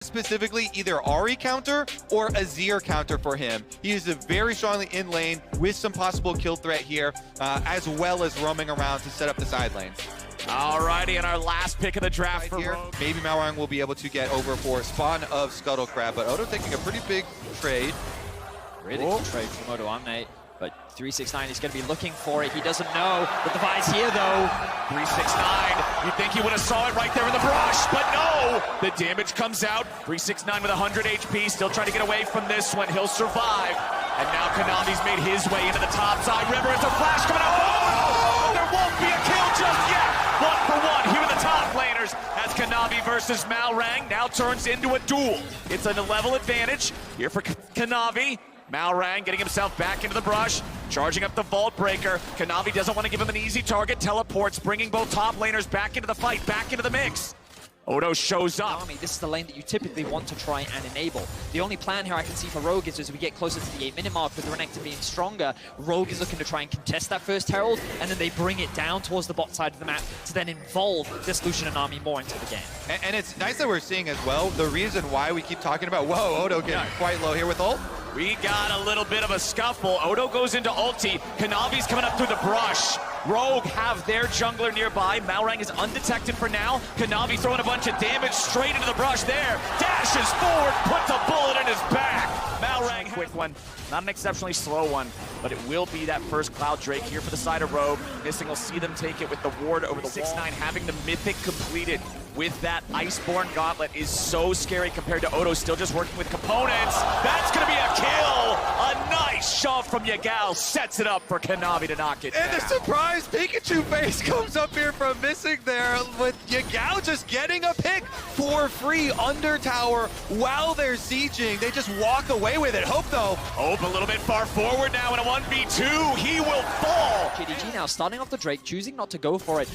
Specifically either Ahri counter or Azir counter for him. He uses it very strongly in lane with some possible kill threat here, as well as roaming around to set up the side lanes. Alrighty, and our last pick of the draft for here, Rogue. maybe Malrang will be able to get over for spawn of Scuttle Crab, but Odo taking a pretty big trade. Really good trade from Odo Omnate, but 369 is going to be looking for it. He doesn't know the device here though. 369, you'd think he would have saw it right there in the brush, but no! The damage comes out. 369 with 100 HP, still trying to get away from this one. He'll survive. And now Konami's made his way into the top side river. It's a flash coming out. Oh, there won't be a kill just yet. 1-for-1 here in the top laners as Konami versus Malrang now turns into a duel. It's a level advantage here for Konami. Malrang getting himself back into the brush, charging up the Vault Breaker. Konami doesn't want to give him an easy target. Teleports, bringing both top laners back into the fight, back into the mix. Odo shows up. This is the lane that you typically want to try and enable. The only plan here I can see for Rogue is as we get closer to the 8-minute mark with the Renekton being stronger, Rogue is looking to try and contest that first Herald, and then they bring it down towards the bot side of the map to then involve this Lucian and army more into the game. And it's nice that we're seeing as well the reason why we keep talking about, whoa, Odo getting quite low here with ult. We got a little bit of a scuffle. Odo goes into ulti. Konami's coming up through the brush. Rogue have their jungler nearby. Malrang is undetected for now. Konami throwing a bunch of damage straight into the brush there. Dashes forward, puts a bullet in his back. Malrang, quick one. Not an exceptionally slow one, but it will be that first Cloud Drake here for the side of Rogue. Missing will see them take it with the ward over the 6-9. Having the Mythic completed with that Iceborne Gauntlet is so scary compared to Odo still just working with components. That's going to be a kill. A nice shove from Yagal sets it up for Konami to knock it And down. the surprise Pikachu face comes up here from missing there with Yagal just getting a pick for free under tower while they're sieging. They just walk away with it. Hope though. Hope a little bit far forward now in a 1v2. He will fall. JDG now starting off the Drake, choosing not to go for it.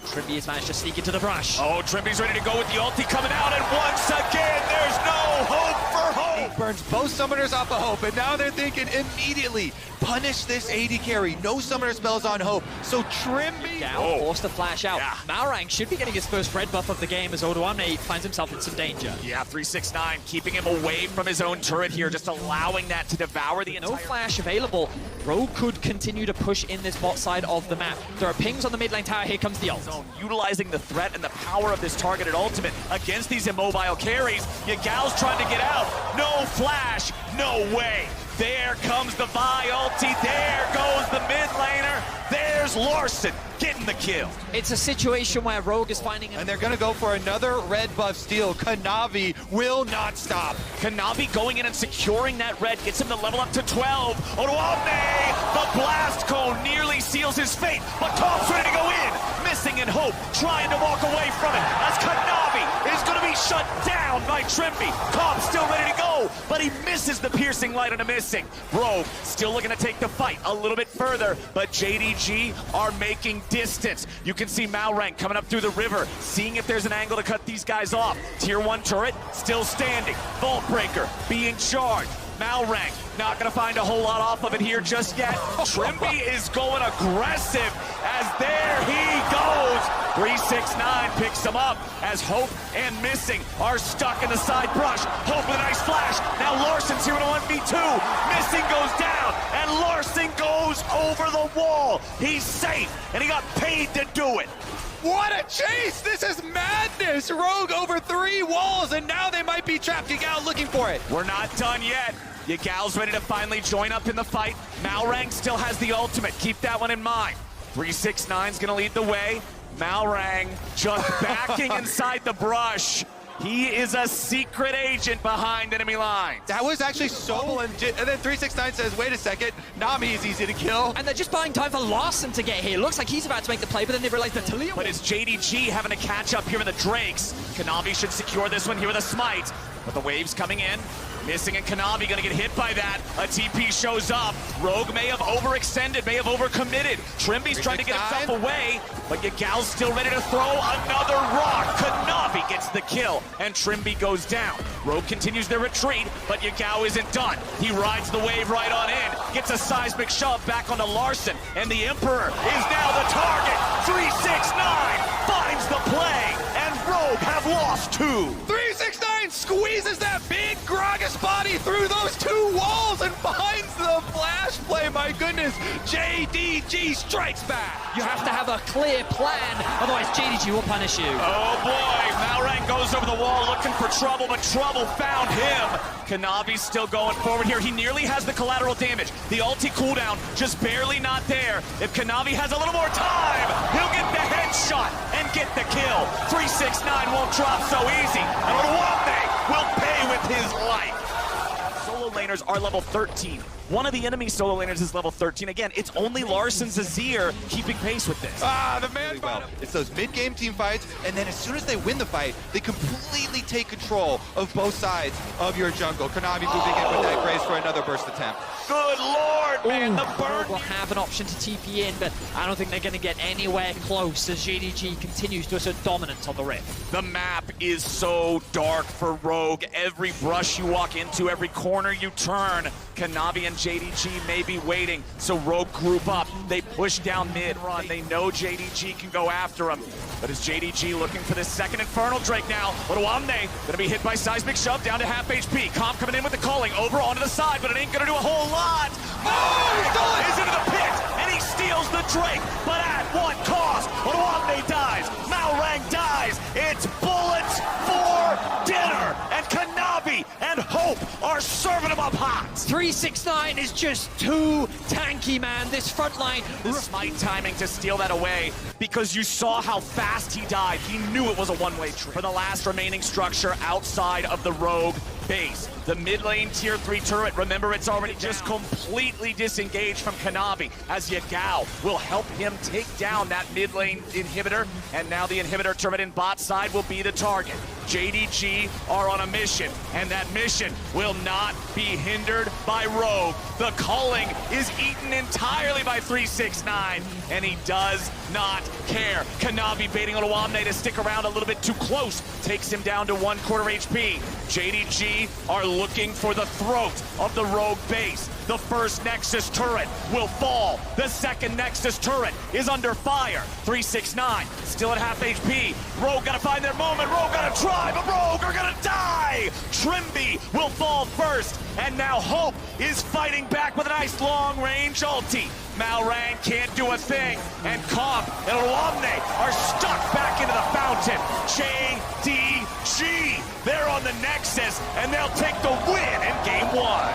Trimby has managed to sneak into the brush. Oh, Trimby's ready to go with the ulti coming out, and once again, there's no hope for Hope. Burns both summoners off of Hope, and now they're thinking immediately, punish this AD carry. No summoner spells on Hope. So Trimby Down, forced to flash out. Yeah. Malrang should be getting his first red buff of the game as Odo Omnate finds himself in some danger. Yeah, 369 keeping him away from his own turret here, just allowing that to devour the entire... No flash available. Rogue could continue to push in this bot side of the map. There are pings on the mid lane tower. Here comes the ult. Utilizing the threat and the power of this targeted ultimate against these immobile carries. Yagal's trying to get out. No flash, no way. There comes the Vi ulti. There goes the mid laner. There's Larson getting the kill. It's a situation where Rogue is finding... and they're gonna go for another red buff steal. Konami will not stop. Konami going in and securing that red gets him to level up to 12. Odoamne, the blast cone nearly seals his fate, but Tom's ready to go in. Missing in Hope, trying to walk away from it as Konami is going to be shut down by Trimby. Tom's still ready to go, but he misses the piercing light on a missing. Rogue still looking to take the fight a little bit further, but JDG are making distance. You can see Malrang coming up through the river, seeing if there's an angle to cut these guys off. Tier 1 turret still standing. Vault Breaker being charged. Malrang not going to find a whole lot off of it here just yet. Trimby is going aggressive as there he goes. 369 picks him up as Hope and Missing are stuck in the side brush. Hope with a nice flash. Now Larson's here in a 1v2. Missing goes down and Larson goes over the wall. He's safe and he got paid to do it. What a chase! This is madness! Rogue over 3 walls, and now they might be trapped. Yagal looking for it. We're not done yet. Yagal's ready to finally join up in the fight. Malrang still has the ultimate. Keep that one in mind. 369's gonna lead the way. Malrang just backing inside the brush. He is a secret agent behind enemy lines. That was actually so legit. And then 369 says, wait a second, Nami is easy to kill. And they're just buying time for Larson to get here. Looks like he's about to make the play, but then they realize that Talia... But it's JDG having to catch up here in the Drakes. Konami should secure this one here with a smite. But the waves coming in. Missing and Konami gonna get hit by that. A TP shows up. Rogue may have overextended, may have overcommitted. Trimby's trying to get himself away, but Yagal's still ready to throw another rock. Konami gets the kill, and Trimby goes down. Rogue continues their retreat, but Yagal isn't done. He rides the wave right on in, gets a seismic shove back onto Larson, and the Emperor is now the target. 369 finds the play, and Rogue have lost 2. 369 squeezes that big Gragas body through those two walls and finds the flash play. My goodness, JDG strikes back. You have to have a clear plan, otherwise JDG will punish you. Oh boy, Malrang goes over the wall looking for trouble, but trouble found him. Kanavi's still going forward here. He nearly has the collateral damage. The ulti cooldown just barely not there. If Kanavi has a little more time, he'll get the headshot and get the kill. 369 won't drop so easy. And Oluwamne will pay with his life. Solo laners are level 13. One of the enemy solo laners is level 13. Again, it's only Larsen's Azir keeping pace with this. The man well. It's those mid-game team fights, and then as soon as they win the fight, they completely take control of both sides of your jungle. Kanavi moving in with that Grace for another burst attempt. Good lord, man, the burn. Will have an option to TP in, but I don't think they're going to get anywhere close as JDG continues to assert dominance on the Rift. The map is so dark for Rogue. Every brush you walk into, every corner you turn, Kanavi and JDG may be waiting, so Rogue group up. They push down mid run. They know JDG can go after him. But is JDG looking for this second Infernal Drake now? Oluwamne gonna be hit by Seismic Shove down to half HP. Comp coming in with the calling over onto the side, but it ain't gonna do a whole lot. Oh, he's into the pit, and he steals the Drake, but at what cost? Oluwamne dies, Malrang dies. It's bullets for dinner, and Kanavi and Hope are serving him up hot. 369 is just too tanky, man. This front line. The smite timing to steal that away, because you saw how fast he died. He knew it was a one-way trip. For the last remaining structure outside of the Rogue base, the mid lane tier 3 turret, remember it's already just completely disengaged from Kanavi, as Yagao will help him take down that mid lane inhibitor, and now the inhibitor turret in bot side will be the target. JDG are on a mission, and that mission will not be hindered by Rogue. The culling is eaten entirely by 369, and he does not care. Kanavi baiting Oluwamne to stick around a little bit too close, takes him down to 1/4 HP. JDG are looking for the throat of the Rogue base. The first Nexus turret will fall. The second Nexus turret is under fire. 369 still at half HP. Rogue gotta find their moment. Rogue gotta try, but Rogue are gonna die. Trimby will fall first, and now Hope is fighting back with a nice long-range ulti. Malrang can't do a thing, and Comp and Oluwamne are stuck back into the fountain. JDG, they're on the Nexus, and they'll take the win in game 1.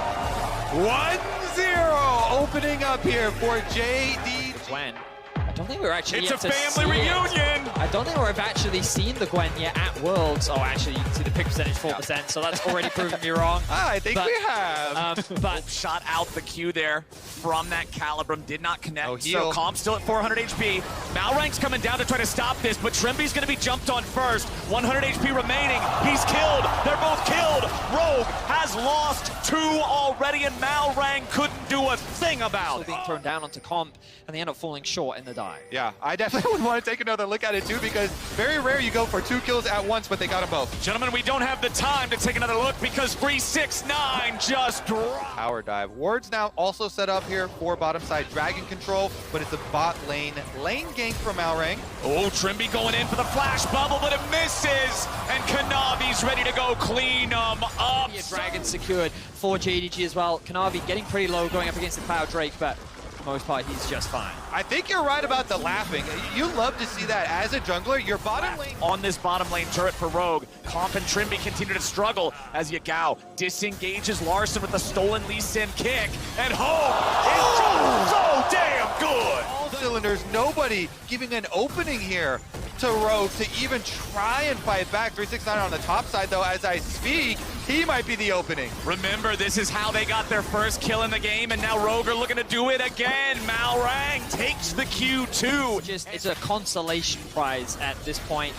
1-0 opening up here for JDG. Gwen. I don't think we're actually It's yet a to family see reunion. It. I don't think we've actually seen the Gwen yet at Worlds. Oh, actually, you can see the pick percentage 4%, so that's already proven me wrong. I think we have. But Shot out the Q there from that Calibrum, did not connect. Oh, so Comp still at 400 HP. Malrang's coming down to try to stop this, but Trimby's gonna be jumped on first. 100 HP remaining. He's killed. They're both killed. Rogue has lost 2 already, and Malrang couldn't do a thing about it. being thrown down onto Comp, and they end up falling short in the dive. Yeah, I definitely would want to take another look at it too, because very rare you go for 2 kills at once, but they got them both. Gentlemen, we don't have the time to take another look because 369 just dropped. Power dive. Wards now also set up here for bottom side dragon control, but it's a bot lane gank from Malrang. Oh, Trimby going in for the flash bubble, but it misses, and Kanavi's ready to go clean them up. A dragon secured for JDG as well. Kanavi getting pretty low going up against the Cloud Drake, but for the most part, he's just fine. I think you're right about the laughing. You love to see that as a jungler. Your bottom lane on this bottom lane turret for Rogue. Comp and Trimby continue to struggle as Yagao disengages Larsen with the stolen Lee Sin kick, and Hope is just so damn good. all cylinders, nobody giving an opening here to Rogue to even try and fight back. 369 on the top side though, as I speak, he might be the opening. Remember, this is how they got their first kill in the game, and now Rogue are looking to do it again. Malrang takes the Q2. It's a consolation prize at this point.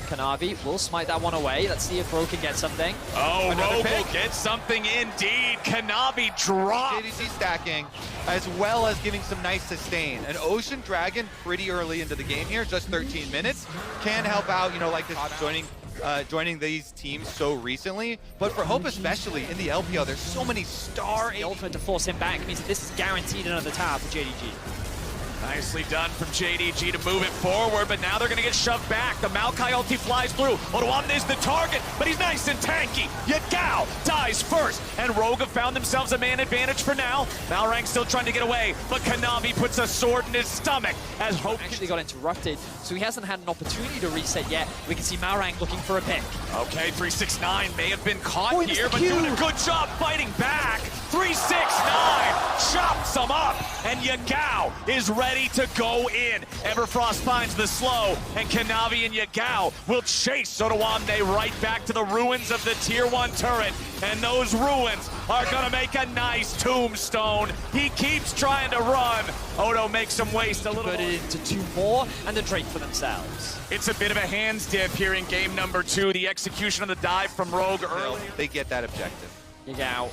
Kanavi will smite that one away. Let's see if Rogue can get something. Oh, Another Rogue pick. will get something indeed. Kanavi drops. JDG stacking, as well as giving some nice sustain. An Ocean Dragon pretty early into the game here, just 13 minutes, can help out, you know, like this joining these teams so recently. But for Hope especially, in the LPL, there's so many star... The ultimate to force him back means that this is guaranteed another tower for JDG. Nicely done from JDG to move it forward, but now they're going to get shoved back. The Maokai ulti flies through. Odoamne's the target, but he's nice and tanky. Yagao dies first, and Rogue have found themselves a man advantage for now. Malrang still trying to get away, but Kanavi puts a sword in his stomach as Hope Actually got interrupted, so he hasn't had an opportunity to reset yet. We can see Malrang looking for a pick. Okay, 369 may have been caught Oh, here, but doing a good job fighting back. 369 chops him up, and Yagao is ready to go in. Everfrost finds the slow, and Kanavi and Yagao will chase Odoamne right back to the ruins of the Tier 1 turret, and those ruins are gonna make a nice tombstone. He keeps trying to run. Odo makes him waste a little. Put it into 2 more, and the Drake for themselves. It's a bit of a hands dip here in game number 2. The execution of the dive from Rogue early. They get that objective. Yagao,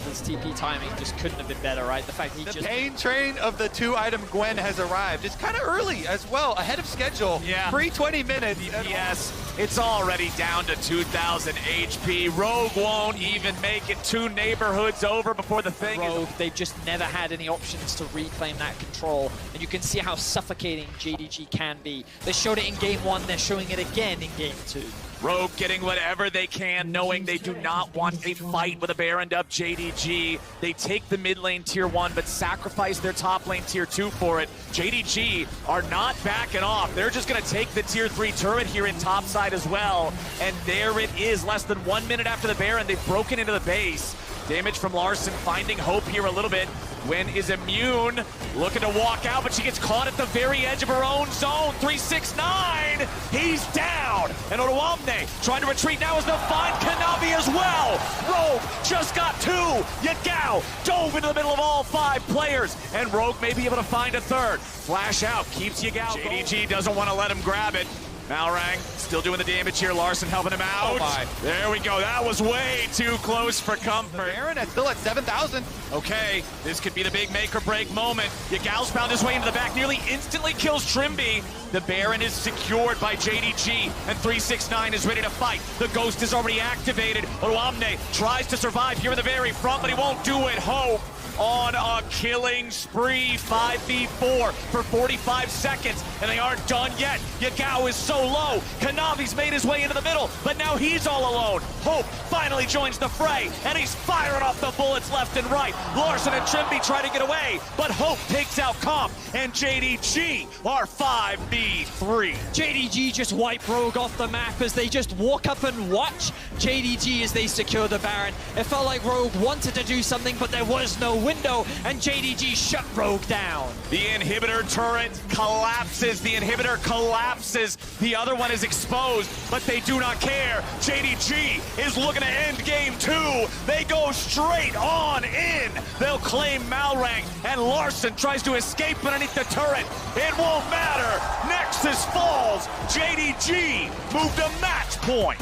his TP timing just couldn't have been better, right? The fact that he The just... pain train of the 2-item Gwen has arrived. It's kind of early as well, ahead of schedule. Yeah. Pre-20 minutes. Yes, it's already down to 2,000 HP. Rogue won't even make it 2 neighborhoods over before the thing Rogue, they've just never had any options to reclaim that control, and you can see how suffocating JDG can be. They showed it in game 1, they're showing it again in game 2. Rogue getting whatever they can, knowing they do not want a fight with a Baroned up JDG. They take the mid lane tier 1, but sacrifice their top lane tier 2 for it. JDG are not backing off. They're just going to take the tier 3 turret here in top side as well. And there it is, less than 1 minute after the Baron. They've broken into the base. Damage from Larson, finding hope here a little bit. Gwen is immune, looking to walk out, but she gets caught at the very edge of her own zone. 369, he's down. And Odoamne trying to retreat now as they'll find Kanavi as well. Rogue just got 2. Yagao dove into the middle of all 5 players, and Rogue may be able to find a third. Flash out, keeps Yagao. JDG doesn't want to let him grab it. Malrang still doing the damage here. Larson helping him out. Oh my. There we go. That was way too close for comfort. Baron is still at 7,000. Okay, this could be the big make or break moment. Yagao's found his way into the back, nearly instantly kills Trimby. The Baron is secured by JDG, and 369 is ready to fight. The Ghost is already activated. Odoamne tries to survive here in the very front, but he won't do it. Hope on a killing spree, 5v4 for 45 seconds, and they aren't done yet. Yagao is so low. Kanavi's made his way into the middle, but now he's all alone. Hope finally joins the fray, and he's firing off the bullets left and right. Larson and Trimby try to get away, but Hope takes out Comp, and JDG are 5v3. JDG just wipe Rogue off the map as they just walk up and watch JDG as they secure the Baron. It felt like Rogue wanted to do something, but there was no window, and JDG shut Rogue down. The inhibitor turret collapses. The inhibitor collapses. The other one is exposed, but they do not care. JDG is looking to end game 2. They go straight on in. They'll claim Malrang, and Larson tries to escape underneath the turret. It won't matter. Nexus falls. JDG moved to match point.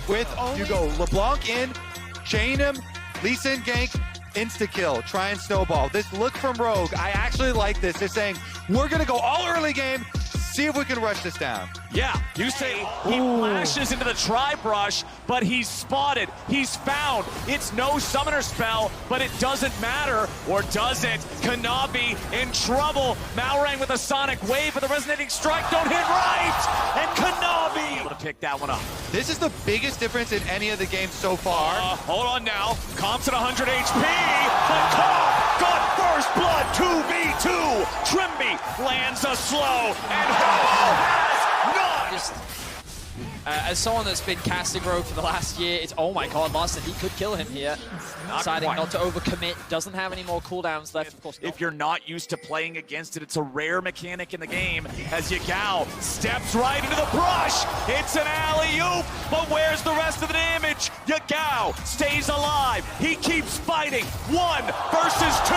With you go LeBlanc in, chain him, Lee Sin gank, insta-kill, try and snowball. This look from Rogue, I actually like this. They're saying, we're going to go all early game, see if we can rush this down. Yeah, you say he flashes into the tri-brush, but he's spotted, he's found. It's no summoner spell, but it doesn't matter, or does it? Kanavi in trouble. Malrang with a sonic wave, but the resonating strike don't hit right! And Kanavi able to pick that one up. This is the biggest difference in any of the games so far. Hold on now. Comp's at 100 HP, but Comp got first blood 2v2. Trimby lands a slow, and Hope has none. As someone that's been casting Rogue for the last year, it's, oh my god, Larson, he could kill him here. Deciding quite. not to overcommit, doesn't have any more cooldowns left, of course. If you're not used to playing against it, it's a rare mechanic in the game. As Yagao steps right into the brush, it's an alley-oop, but where's the rest of the damage? Yagao stays alive. He keeps fighting. 1 versus 2.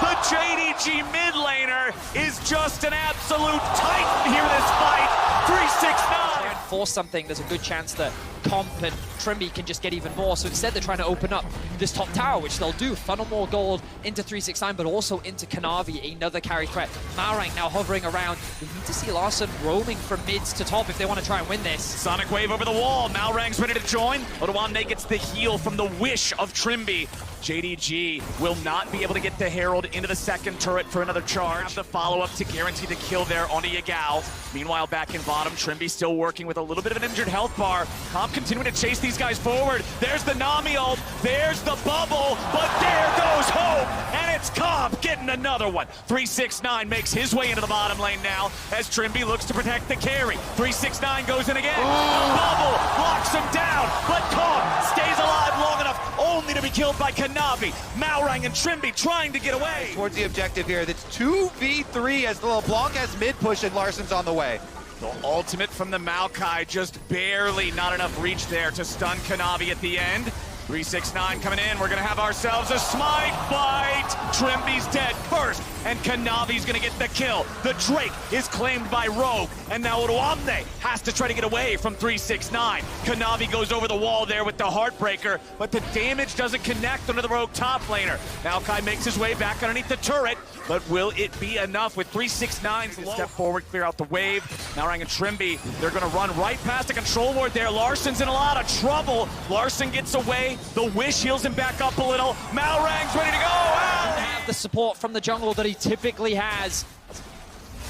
The JDG mid laner is just an absolute titan here in this fight. 369. Force something, there's a good chance that Comp and Trimby can just get even more. So instead, they're trying to open up this top tower, which they'll do. Funnel more gold into 369, but also into Kanavi, another carry threat. Malrang now hovering around. We need to see Larssen roaming from mids to top if they want to try and win this. Sonic Wave over the wall. Malrang's ready to join. Odoamne gets the heal from the wish of Trimby. JDG will not be able to get the Herald into the second turret for another charge. Have the follow-up to guarantee the kill there onto Yagao. Meanwhile, back in bottom, Trimby still working with a little bit of an injured health bar. Comp continuing to chase these guys forward. There's the Nami ult, there's the bubble, but there goes Hope, and it's Comp getting another one. 369 makes his way into the bottom lane now as Trimby looks to protect the carry. 369 goes in again. Bubble locks him down, but Comp stays alive long enough only to be killed by Kanavi. Malrang and Trimby trying to get away. Towards the objective here. That's 2v3 as the LeBlanc has mid push and Larsen's on the way. The ultimate from the Maokai, just barely not enough reach there to stun Kanavi at the end. 369 coming in. We're going to have ourselves a smite fight. Trimby's dead first, and Kanavi's going to get the kill. The Drake is claimed by Rogue, and now Odoamne has to try to get away from 369. Kanavi goes over the wall there with the Heartbreaker, but the damage doesn't connect under the Rogue top laner. Maokai makes his way back underneath the turret, but will it be enough with 369's step forward, clear out the wave. Malrang and Trimby, they're going to run right past the control ward there. Larsen's in a lot of trouble. Larssen gets away. The wish heals him back up a little. Malrang's ready to go. Have the support from the jungle that he typically has.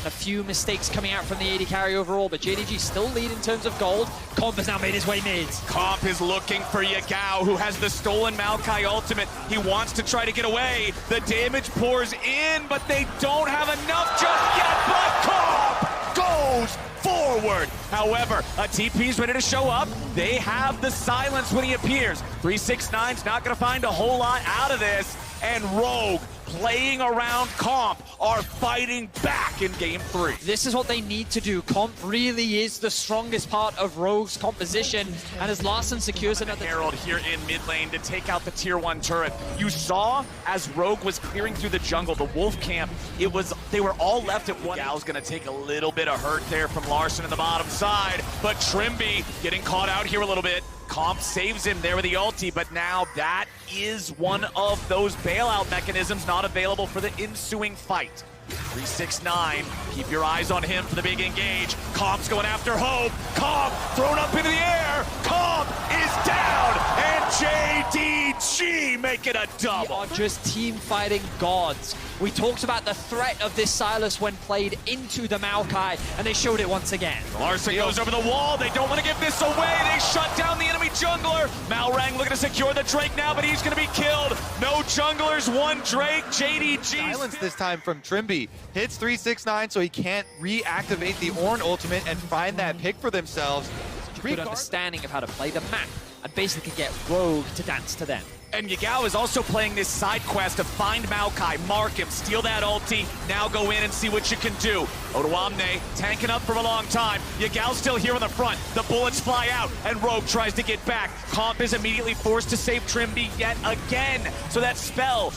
A few mistakes coming out from the AD carry overall, but JDG still lead in terms of gold. Comp has now made his way mid. Comp is looking for Yagao, who has the stolen Maokai ultimate. He wants to try to get away. The damage pours in, but they don't have enough just yet. But Comp goes forward. However, a TP's ready to show up. They have the silence when he appears. 369's not going to find a whole lot out of this, and Rogue, playing around Comp, are fighting back in game 3. This is what they need to do. Comp really is the strongest part of Rogue's composition, and as Larssen secures another Herald here in mid lane to take out the tier 1 turret. You saw as Rogue was clearing through the jungle, the Wolf camp, they were all left at one. Gal's gonna take a little bit of hurt there from Larssen in the bottom side, but Trimby getting caught out here a little bit. Comp saves him there with the ulti, but now that is one of those bailout mechanisms not available for the ensuing fight. 369, keep your eyes on him for the big engage. Comp's going after Hope. Comp thrown up into the air. Comp is down, and JDG make it a double. They are just team fighting gods. We talked about the threat of this Sylas when played into the Maokai, and they showed it once again. Larssen goes over the wall. They don't want to give this away. They shut down the enemy jungler. Malrang looking to secure the Drake now, but he's going to be killed. No junglers, one Drake. JDG. Silence this time from Trimby. Hits 369 so he can't reactivate the Ornn ultimate and find that pick for themselves. Good understanding of how to play the map and basically get Rogue to dance to them. And Yagao is also playing this side quest to find Maokai, mark him, steal that ulti, now go in and see what you can do. Odoamne tanking up for a long time. Yagao's still here on the front. The bullets fly out, and Rogue tries to get back. Comp is immediately forced to save Trimby yet again. So that spell,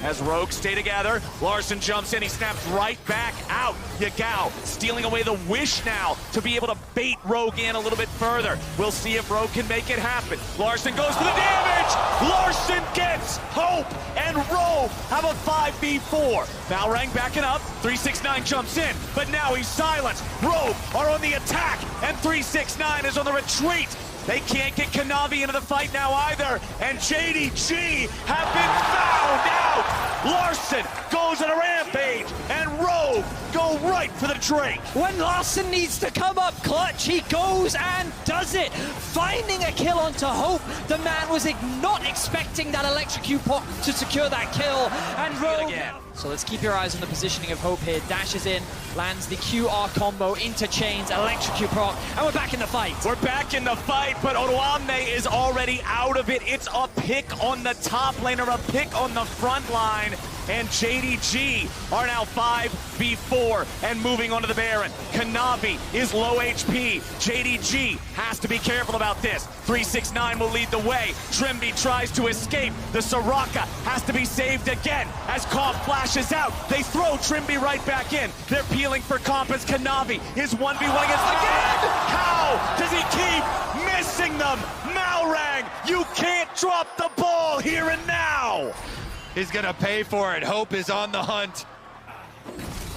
as Rogue stay together, Larssen jumps in, he snaps right back out. Yagao stealing away the wish now to be able to bait Rogue in a little bit further. We'll see if Rogue can make it happen. Larssen goes for the damage! Larssen gets Hope, and Rogue have a 5v4. Malrang backing up, 369 jumps in, but now he's silenced. Rogue are on the attack, and 369 is on the retreat. They can't get Kanavi into the fight now either, and JDG have been found out. Larssen goes on a rampage, and Rogue go right for the Drake. When Larssen needs to come up clutch, he goes and does it. Finding a kill onto Hope. The man was not expecting that electrocute pop to secure that kill, and Rogue. So let's keep your eyes on the positioning of Hope here. Dashes in, lands the QR combo into chains, electrocute proc, and we're back in the fight. We're back in the fight, but Odoamne is already out of it. It's a pick on the top lane or a pick on the front line. and JDG are now 5v4 and moving on to the Baron. Kanavi is low HP. JDG has to be careful about this. 369 will lead the way. Trimby tries to escape. The Soraka has to be saved again as Comp flashes out. They throw Trimby right back in. They're peeling for Comp as Kanavi is 1v1 against again. How does he keep missing them? Malrang, you can't drop the ball here and now. He's gonna pay for it. Hope is on the hunt.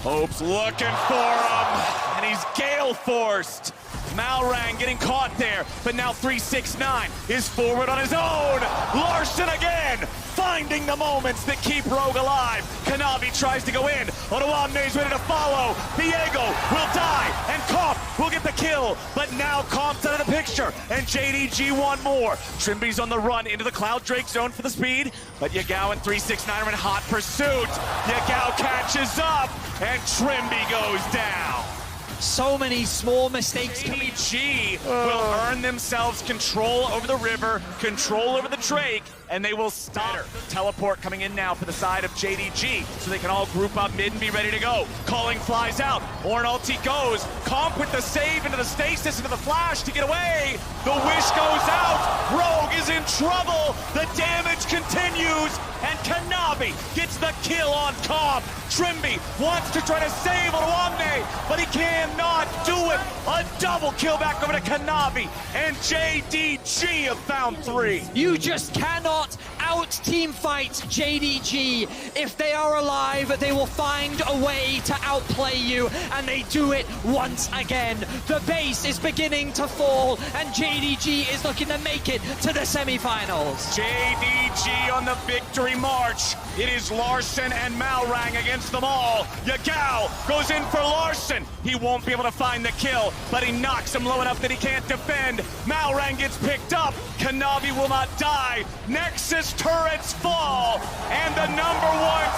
Hope's looking for him, and he's gale forced. Malrang getting caught there, but now 369 is forward on his own. Larson again, finding the moments that keep Rogue alive. Kanavi tries to go in. Odoamne's ready to follow. Diego will die, and Comp will get the kill. But now Comp's out of the picture, and JDG one more. Trimby's on the run into the Cloud Drake zone for the speed, but Yagao and 369 are in hot pursuit. Yagao catches up, and Trimby goes down. So many small mistakes. JDG will earn themselves control over the river, control over the Drake, and they will stop. Teleport coming in now for the side of JDG, so they can all group up mid and be ready to go. Calling flies out. Orn ulti goes. Comp with the save into the stasis, into the flash to get away. The wish goes out. Rogue is in trouble. The damage continues, and Kanavi gets the kill on Comp. Trimby wants to try to save Odoamne, but he cannot do it. A double kill back over to Kanavi, and JDG have found 3. You just cannot out-team fight JDG. If they are alive, they will find a way to outplay you, and they do it once again. The base is beginning to fall, and JDG is looking to make it to the semifinals. JDG on the victory march. It is Larson and Malrang against them all. Yagao goes in for Larson. He won't be able to find the kill, but he knocks him low enough that he can't defend. Malrang gets picked up. Kanavi will not die. Nexus turrets fall, and the #1